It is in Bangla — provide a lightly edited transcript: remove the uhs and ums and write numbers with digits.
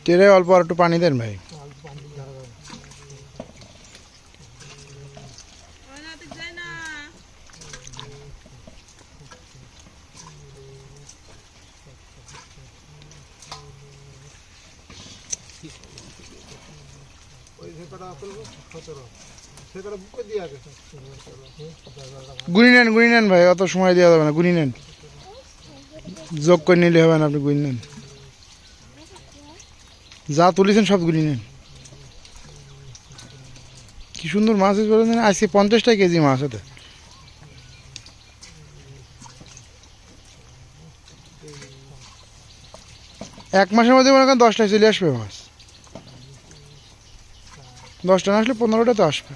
তেরে অল্প আর একটু পানি দেন ভাই। গুনি নেন ভাই, অত সময় দেওয়া যাবে না, গুনি নেন, যোগ করে নিলে হবে না, আপনি গুনি নেন, যা তুলেছেন সব গুনি নেন। কি সুন্দর মাছ বলেছেন, আজকে 50টা কেজি মাছ এতে। এক মাসের মধ্যে মনে করেন 10টায় চলে আসবে মাছ, 10টা না আসলে 15টা তো আসবে।